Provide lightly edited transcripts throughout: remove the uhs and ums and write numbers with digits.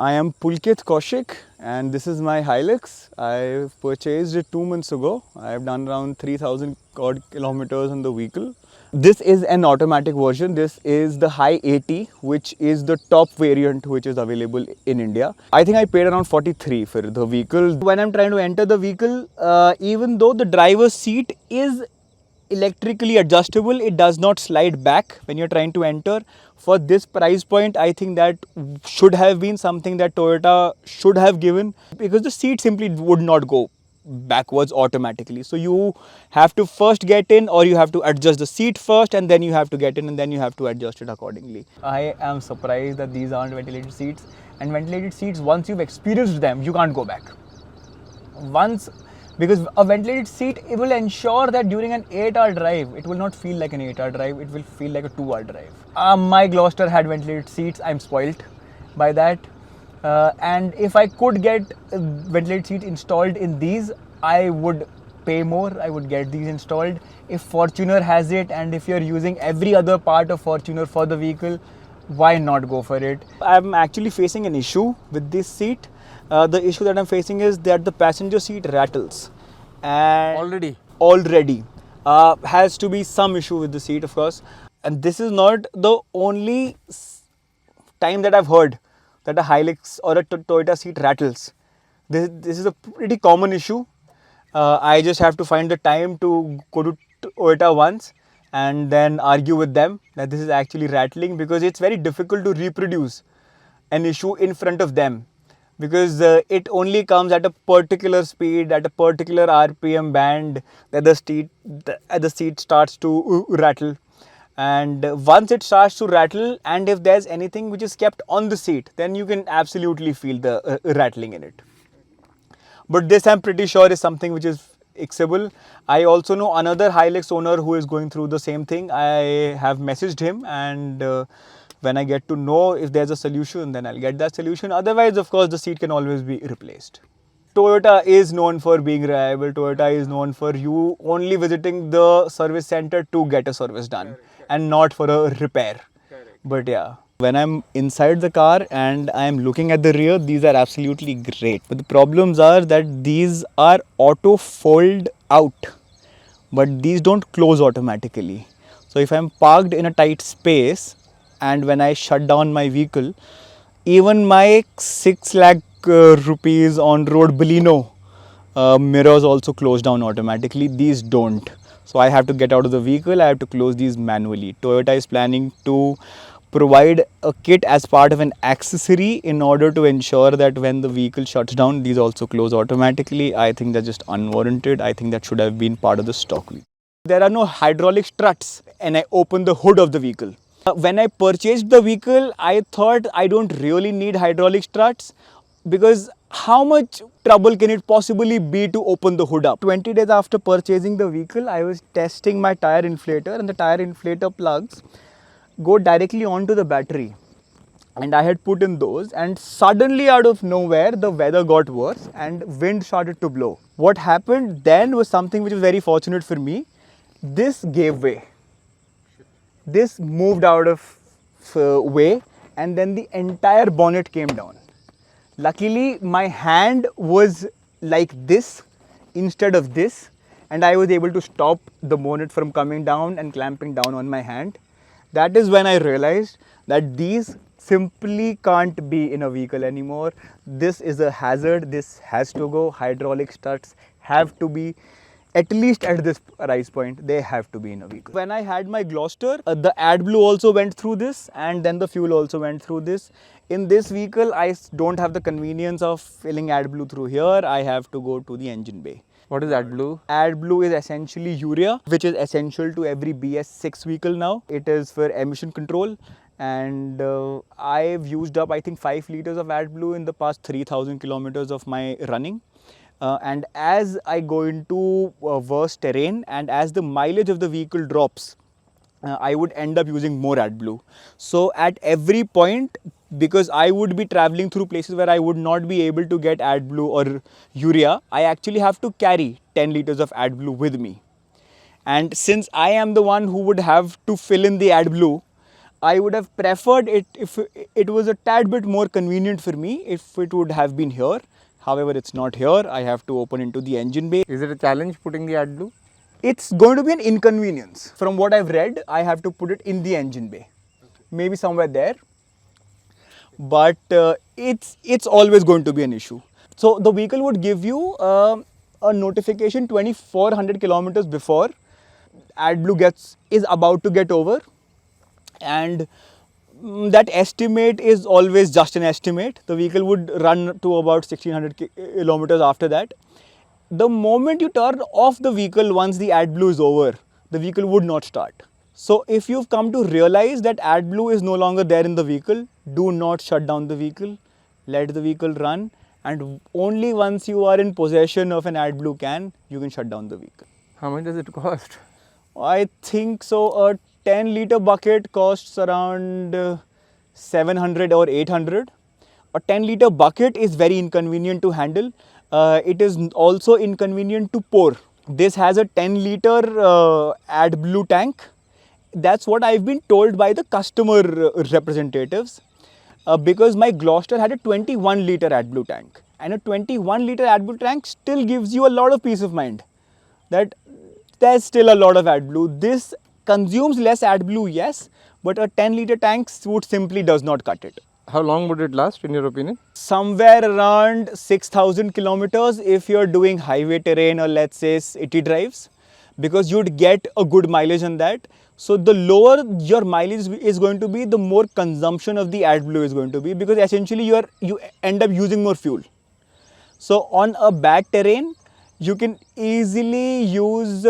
I am Pulkit Kaushik and this is my Hilux. I purchased it 2 months ago. I have done around 3000 odd kilometers on the vehicle. This is an automatic version. This is the High 80, which is the top variant which is available in India. I think I paid around 43 for the vehicle. When I'm trying to enter the vehicle, even though the driver's seat is electrically adjustable, it does not slide back when you're trying to enter. For this price point, I think that should have been something that Toyota should have given, because the seat simply would not go backwards automatically. So you have to first get in, or you have to adjust the seat first, and then you have to get in, and then you have to adjust it accordingly. I am surprised that these aren't ventilated seats, and ventilated seats, once you've experienced them, you can't go back. Because a ventilated seat, it will ensure that during an 8-hour drive, it will not feel like an 8-hour drive, it will feel like a 2-hour drive. My Gloucester had ventilated seats. I'm spoilt by that. And if I could get ventilated seats installed in these, I would pay more. I would get these installed. If Fortuner has it, and if you're using every other part of Fortuner for the vehicle, why not go for it? I'm actually facing an issue with this seat. The issue that I'm facing is that the passenger seat rattles. And already has to be some issue with the seat, of course. And this is not the only time that I've heard that a Hilux or a Toyota seat rattles. This is a pretty common issue. I just have to find the time to go to Toyota once and then argue with them that this is actually rattling, because it's very difficult to reproduce an issue in front of them, because it only comes at a particular speed, at a particular RPM band, that the seat starts to rattle. And once it starts to rattle, and if there's anything which is kept on the seat, then you can absolutely feel the rattling in it. But this, I'm pretty sure, is something which is fixable. I also know another Hilux owner who is going through the same thing. I have messaged him, and when I get to know if there's a solution, then I'll get that solution. Otherwise, of course, the seat can always be replaced. Toyota is known for being reliable. Toyota is known for you only visiting the service center to get a service done, and not for a repair. But yeah, when I'm inside the car and I'm looking at the rear, these are absolutely great. But the problems are that these are auto fold out, but these don't close automatically. So if I'm parked in a tight space, and when I shut down my vehicle, even my 6 lakh rupees on road Baleno mirrors also close down automatically. These don't. So I have to get out of the vehicle, I have to close these manually. Toyota is planning to provide a kit as part of an accessory in order to ensure that when the vehicle shuts down, these also close automatically. I think that's just unwarranted. I think that should have been part of the stock. There are no hydraulic struts, and I open the hood of the vehicle. When I purchased the vehicle, I thought I don't really need hydraulic struts, because how much trouble can it possibly be to open the hood up? 20 days after purchasing the vehicle, I was testing my tire inflator, and the tire inflator plugs go directly onto the battery. And I had put in those, and suddenly out of nowhere, the weather got worse and wind started to blow. What happened then was something which was very fortunate for me. This gave way. This moved out of way, and then the entire bonnet came down. Luckily, my hand was like this instead of this, and I was able to stop the bonnet from coming down and clamping down on my hand. That is when I realized that these simply can't be in a vehicle anymore. This is a hazard. This has to go. Hydraulic struts have to be, at least at this price point, they have to be in a vehicle. When I had my Gloucester, the AdBlue also went through this, and then the fuel also went through this. In this vehicle, I don't have the convenience of filling AdBlue through here. I have to go to the engine bay. What is AdBlue? AdBlue is essentially urea, which is essential to every BS6 vehicle now. It is for emission control, and I've used up, I think, 5 liters of AdBlue in the past 3000 kilometers of my running. And as I go into worse terrain, and as the mileage of the vehicle drops, I would end up using more AdBlue. So at every point, because I would be traveling through places where I would not be able to get AdBlue or urea, I actually have to carry 10 liters of AdBlue with me. And since I am the one who would have to fill in the AdBlue, I would have preferred it if it was a tad bit more convenient for me if it would have been here. However, it's not here. I have to open into the engine bay. Is it a challenge putting the AdBlue? It's going to be an inconvenience. From what I've read, I have to put it in the engine bay. Maybe somewhere there. But it's always going to be an issue. So the vehicle would give you a notification 2400 kilometers before AdBlue is about to get over, and that estimate is always just an estimate. The vehicle would run to about 1600 kilometers after that. The moment you turn off the vehicle once the AdBlue is over, the vehicle would not start. So if you've come to realize that AdBlue is no longer there in the vehicle, do not shut down the vehicle. Let the vehicle run, and only once you are in possession of an AdBlue can, you can shut down the vehicle. How much does it cost? I think so. A 10-liter bucket costs around 700 or 800. A 10-liter bucket is very inconvenient to handle. It is also inconvenient to pour. This has a 10-liter AdBlue tank. That's what I've been told by the customer representatives. Because my Gloucester had a 21-liter AdBlue tank. And a 21-liter AdBlue tank still gives you a lot of peace of mind that there's still a lot of AdBlue. This consumes less AdBlue, yes, but a 10-liter tank would simply does not cut it. How long would it last in your opinion? Somewhere around 6,000 kilometers if you're doing highway terrain or let's say city drives, because you'd get a good mileage on that. So the lower your mileage is going to be, the more consumption of the AdBlue is going to be, because essentially you end up using more fuel. So on a bad terrain, you can easily use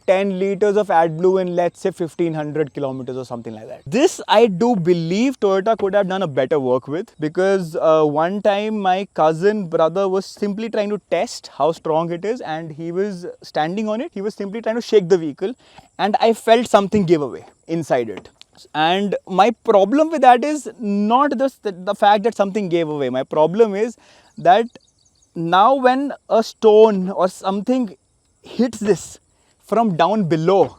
10 liters of AdBlue in let's say 1500 kilometers or something like that. This I do believe Toyota could have done a better work with, because one time my cousin brother was simply trying to test how strong it is, and he was standing on it. He was simply trying to shake the vehicle, and I felt something give away inside it. And my problem with that is not the fact that something gave away. My problem is that now when a stone or something hits this from down below,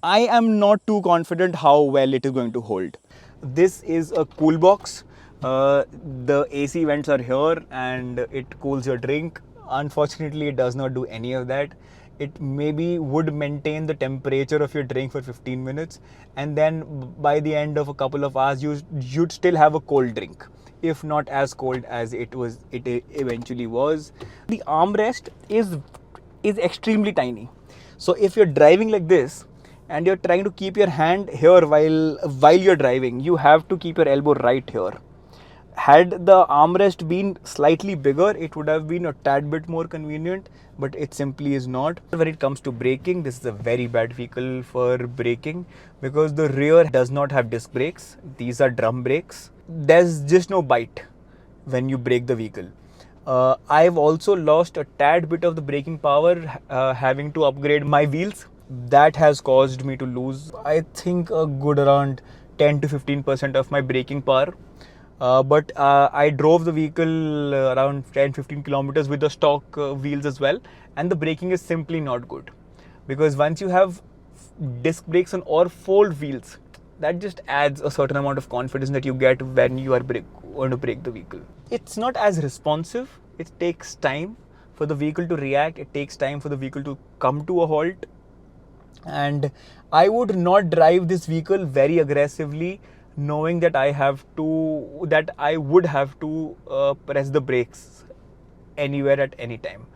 I am not too confident how well it is going to hold. This is a cool box. The AC vents are here and it cools your drink. Unfortunately, it does not do any of that. It maybe would maintain the temperature of your drink for 15 minutes, and then by the end of a couple of hours, you'd still have a cold drink, if not as cold as it eventually was. The armrest is extremely tiny. So if you're driving like this and you're trying to keep your hand here while you're driving, you have to keep your elbow right here. Had the armrest been slightly bigger, it would have been a tad bit more convenient, but it simply is not. When it comes to braking, this is a very bad vehicle for braking, because the rear does not have disc brakes. These are drum brakes. There's just no bite when you brake the vehicle. I've also lost a tad bit of the braking power having to upgrade my wheels. That has caused me to lose, I think, a good around 10 to 15% of my braking power. But I drove the vehicle around 10-15 kilometers with the stock wheels as well, and the braking is simply not good, because once you have disc brakes on or fold wheels, that just adds a certain amount of confidence that you get when you are going to brake the vehicle. It's not as responsive. It takes time for the vehicle to react. It takes time for the vehicle to come to a halt. And I would not drive this vehicle very aggressively, knowing that I would have to press the brakes anywhere at any time.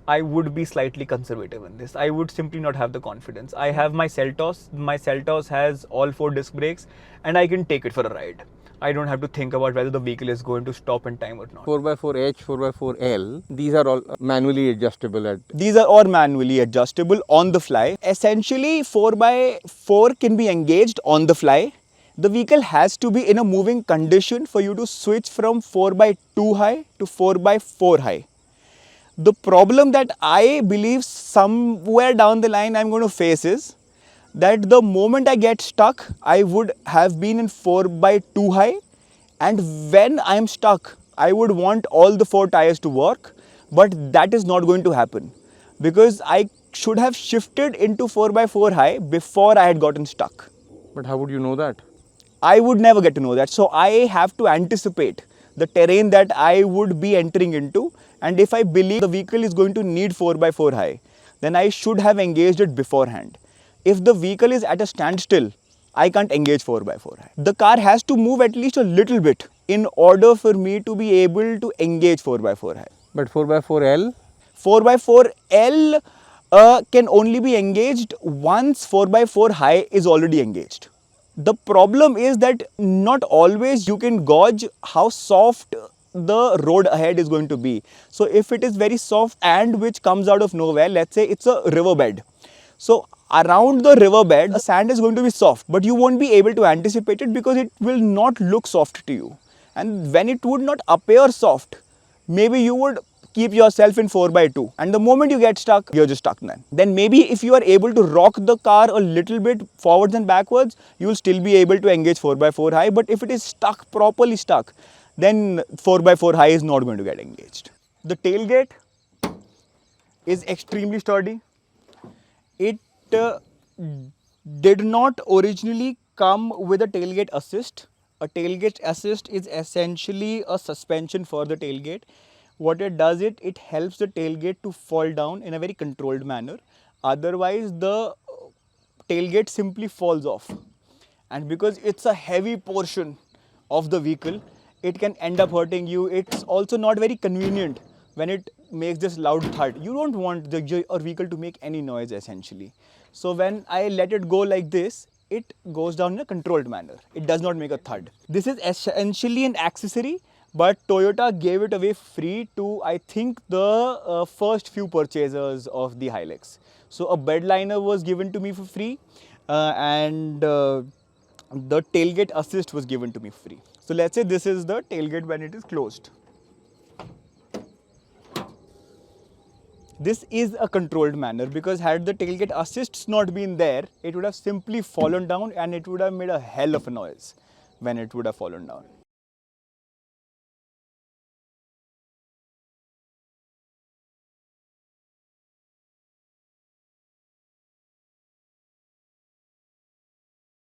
I would be slightly conservative in this. I would simply not have the confidence. I have my Seltos. My Seltos has all 4 disc brakes, and I can take it for a ride. I don't have to think about whether the vehicle is going to stop in time or not. 4x4H, 4x4L, these are all manually adjustable. These are all manually adjustable on the fly. Essentially, 4x4 can be engaged on the fly. The vehicle has to be in a moving condition for you to switch from 4x2 high to 4x4 high. The problem that I believe somewhere down the line I'm going to face is that the moment I get stuck, I would have been in 4x2 high, and when I'm stuck, I would want all the 4 tires to work, but that is not going to happen, because I should have shifted into 4x4 high before I had gotten stuck. But how would you know that? I would never get to know that. So I have to anticipate the terrain that I would be entering into, and if I believe the vehicle is going to need 4x4 high, then I should have engaged it beforehand. If the vehicle is at a standstill, I can't engage 4x4 high. The car has to move at least a little bit in order for me to be able to engage 4x4 high. But 4x4L? 4x4L can only be engaged once 4x4 high is already engaged. The problem is that not always you can gauge how soft the road ahead is going to be. So if it is very soft and which comes out of nowhere, let's say it's a riverbed. So around the riverbed, the sand is going to be soft, but you won't be able to anticipate it because it will not look soft to you. And when it would not appear soft, maybe you would keep yourself in 4x2, and the moment you get stuck, you're just stuck then maybe if you are able to rock the car a little bit forwards and backwards, you will still be able to engage 4x4 high. But if it is stuck, properly stuck, then 4x4 high is not going to get engaged. The tailgate is extremely sturdy. It did not originally come with a tailgate assist. A tailgate assist is essentially a suspension for the tailgate. What it does, it helps the tailgate to fall down in a very controlled manner. Otherwise, the tailgate simply falls off. And because it's a heavy portion of the vehicle, it can end up hurting you. It's also not very convenient when it makes this loud thud. You don't want your vehicle to make any noise essentially. So when I let it go like this, it goes down in a controlled manner. It does not make a thud. This is essentially an accessory, but Toyota gave it away free to, I think, the first few purchasers of the Hilux. So a bed liner was given to me for free, and the tailgate assist was given to me free. So let's say this is the tailgate when it is closed. This is a controlled manner, because had the tailgate assists not been there, it would have simply fallen down and it would have made a hell of a noise when it would have fallen down.